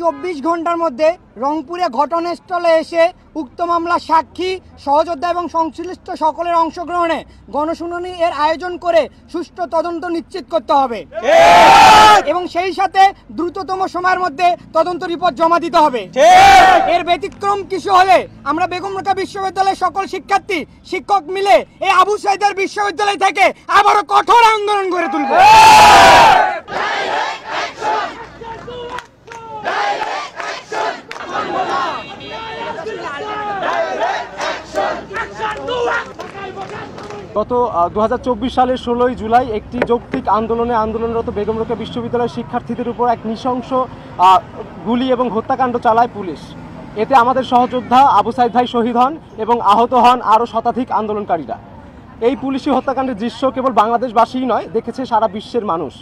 24 ঘন্টার মধ্যে রংপুরে ঘটনাস্থলে এসে উক্ত মামলার সাক্ষী, সহযোদ্ধা এবং সংশ্লিষ্ট সকলের অংশগ্রহণে গণশুনানি এর আয়োজন করে সুষ্ঠু তদন্ত নিশ্চিত করতে হবে এবং সেই সাথে দ্রুততম সময়ের মধ্যে তদন্ত রিপোর্ট জমা দিতে হবে। এর ব্যতিক্রম কিছু হলে আমরা বেগম রোকেয়া বিশ্ববিদ্যালয়ের সকল শিক্ষার্থী শিক্ষক মিলে এই আবু সাইদের বিশ্ববিদ্যালয় থেকে আবারও কঠোর আন্দোলন গড়ে তুলব। গত 2024 সালের 16 জুলাই একটি যৌক্তিক আন্দোলনরত বেগম রোকেয়া বিশ্ববিদ্যালয়ের শিক্ষার্থীদের উপর এক নৃশংস গুলি এবং হত্যাকাণ্ড চালায় পুলিশ। এতে আমাদের সহযোদ্ধা আবু সাইদ ভাই শহীদ হন এবং আহত হন আরও শতাধিক আন্দোলনকারীরা। এই পুলিশি হত্যাকাণ্ডের দৃশ্য কেবল বাংলাদেশবাসীই নয়, দেখেছে সারা বিশ্বের মানুষ।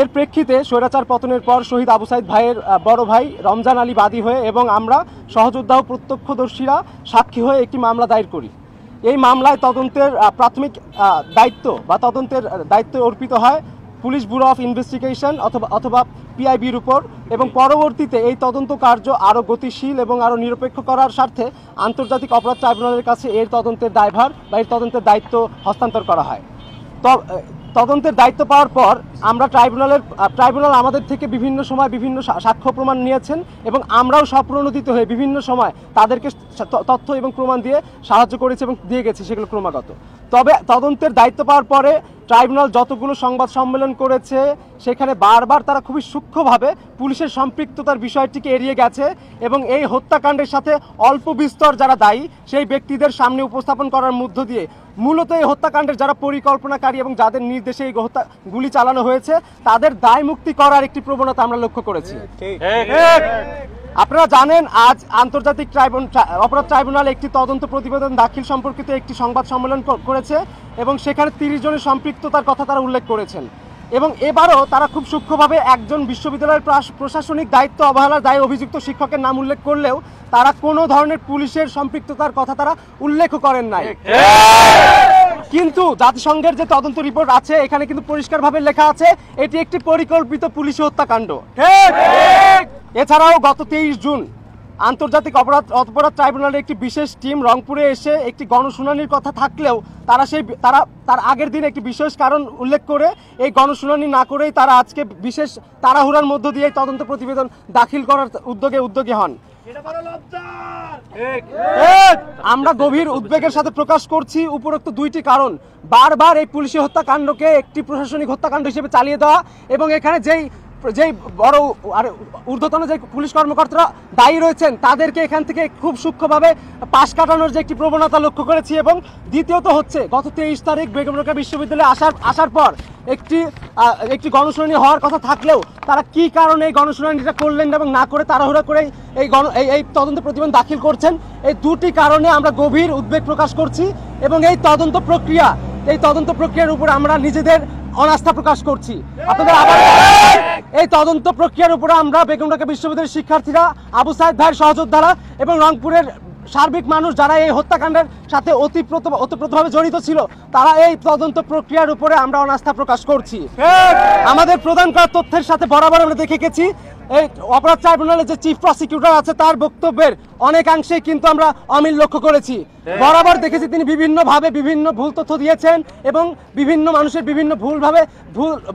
এর প্রেক্ষিতে স্বৈরাচার পতনের পর শহীদ আবু সাইদ ভাইয়ের বড় ভাই রমজান আলী বাদী হয়ে এবং আমরা সহযোদ্ধা ও প্রত্যক্ষদর্শীরা সাক্ষী হয়ে একটি মামলা দায়ের করি। এই মামলায় তদন্তের প্রাথমিক দায়িত্ব অর্পিত হয় পুলিশ ব্যুরো অফ ইনভেস্টিগেশন অথবা পিআইবির উপর এবং পরবর্তীতে এই তদন্ত কার্য আরও গতিশীল এবং আরও নিরপেক্ষ করার স্বার্থে আন্তর্জাতিক অপরাধ ট্রাইব্যুনালের কাছে এর তদন্তের দায়ভার বা এর তদন্তের দায়িত্ব হস্তান্তর করা হয়। তদন্তের দায়িত্ব পাওয়ার পর আমরা ট্রাইব্যুনাল আমাদের থেকে বিভিন্ন সময় বিভিন্ন সাক্ষ্য প্রমাণ নিয়েছেন এবং আমরাও স্বপ্রণোদিত হয়ে বিভিন্ন সময় তাদেরকে তথ্য এবং প্রমাণ দিয়ে সাহায্য করেছি এবং দিয়ে গেছি সেগুলো ক্রমাগত। তবে তদন্তের দায়িত্ব পাওয়ার পরে ট্রাইব্যুনাল যতগুলো সংবাদ সম্মেলন করেছে সেখানে বারবার তারা খুবই সূক্ষ্মভাবে পুলিশের সম্পৃক্ততার বিষয়টিকে এড়িয়ে গেছে এবং এই হত্যাকাণ্ডের সাথে অল্প বিস্তর যারা দায়ী সেই ব্যক্তিদের সামনে উপস্থাপন করার মধ্য দিয়ে মূলত এই হত্যাকাণ্ডের যারা পরিকল্পনাকারী এবং যাদের নির্দেশে এই গুলি চালানো হয়েছে তাদের দায় মুক্তি করার একটি প্রবণতা আমরা লক্ষ্য করেছি। আপনারা জানেন, আজ আন্তর্জাতিক অপরাধ ট্রাইব্যুনাল একটি তদন্ত প্রতিবেদন দাখিল সম্পর্কিত একটি সংবাদ সম্মেলন করেছে এবং সেখানে 30 জনের সম্পৃক্ততার কথা তারা উল্লেখ করেছেন এবং এবারও তারা খুব সূক্ষ্মভাবে একজন বিশ্ববিদ্যালয়ের প্রশাসনিক দায়িত্ব অবহেলার দায়ে অভিযুক্ত শিক্ষকের নাম উল্লেখ করলেও তারা কোনো ধরনের পুলিশের সম্পৃক্ততার কথা তারা উল্লেখ করেন নাই। কিন্তু জাতিসংঘের যে তদন্ত রিপোর্ট আছে এখানে কিন্তু পরিষ্কারভাবে লেখা আছে এটি একটি পরিকল্পিত পুলিশি হত্যাকাণ্ড। এছাড়াও গত 23 জুন আন্তর্জাতিক অপরাধ ট্রাইব্যুনালের একটি বিশেষ টিম রংপুরে এসে একটি গণশুনানির কথা থাকলেও তার আগের দিন একটি বিশেষ কারণ উল্লেখ করে এই গণশুনানি না করেই তারা আজকে বিশেষ তাড়াহুড়ার মধ্য দিয়ে তদন্ত প্রতিবেদন দাখিল করার উদ্যোগী হন। আমরা গভীর উদ্বেগের সাথে প্রকাশ করছি উপরোক্ত দুইটি কারণ বারবার এই পুলিশি হত্যাকাণ্ডকে একটি প্রশাসনিক হত্যাকাণ্ড হিসেবে চালিয়ে দেওয়া এবং এখানে যেই বড় আর ঊর্ধ্বতন যে পুলিশ কর্মকর্তারা দায়ী রয়েছেন তাদেরকে এখান থেকে খুব সূক্ষ্মভাবে পাশ কাটানোর যে একটি প্রবণতা লক্ষ্য করেছি। এবং দ্বিতীয়ত হচ্ছে গত 23 তারিখ বেগম রোকেয়া বিশ্ববিদ্যালয়ে আসার পর একটি গণশুনানি হওয়ার কথা থাকলেও তারা কি কারণে এই গণশুনানিটা করলেন এবং না করে তাড়াহুড়া করে এই তদন্ত প্রতিবেদন দাখিল করছেন, এই দুটি কারণে আমরা গভীর উদ্বেগ প্রকাশ করছি এবং এই তদন্ত প্রক্রিয়ার উপর আমরা নিজেদের অনাস্থা প্রকাশ করছি। আপনাদের আবার এই তদন্ত প্রক্রিয়ার উপরে আমরা বেগম রোকেয়া বিশ্ববিদ্যালয়ের শিক্ষার্থীরা, আবু সাইদ ভাইয়ের সহযোদ্ধারা এবং রংপুরের সার্বিক মানুষ যারা এই হত্যাকাণ্ডের সাথে ওতপ্রোতভাবে জড়িত ছিল তারা এই তদন্ত প্রক্রিয়ার উপরে আমরা অনাস্থা প্রকাশ করছি। আমাদের প্রদান করা তথ্যের সাথে বরাবর আমরা দেখে গেছি এই অপরাধ ট্রাইব্যুনালের যে চিফ প্রসিকিউটর আছে তার বক্তব্যের অনেকাংশে কিন্তু আমরা অমিল লক্ষ্য করেছি। বরাবর দেখেছি তিনি বিভিন্নভাবে বিভিন্ন ভুল তথ্য দিয়েছেন এবং বিভিন্ন মানুষের বিভিন্ন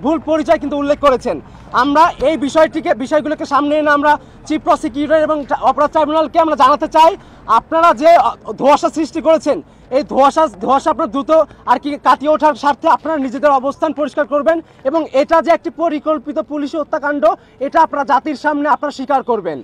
ভুল পরিচয় কিন্তু উল্লেখ করেছেন। আমরা এই বিষয়গুলোকে সামনে এনে আমরা চিফ প্রসিকিউটর এবং অপরাধ ট্রাইব্যুনালকে আমরা জানাতে চাই আপনারা যে ধোঁয়াশা সৃষ্টি করেছেন এই ধোঁয়াশা আপনার দ্রুত আর কি কাটিয়ে ওঠার স্বার্থে আপনারা নিজেদের অবস্থান পরিষ্কার করবেন এবং এটা যে একটি পরিকল্পিত পুলিশি হত্যাকাণ্ড এটা আপনারা জাতির সামনে আপনারা স্বীকার করবেন।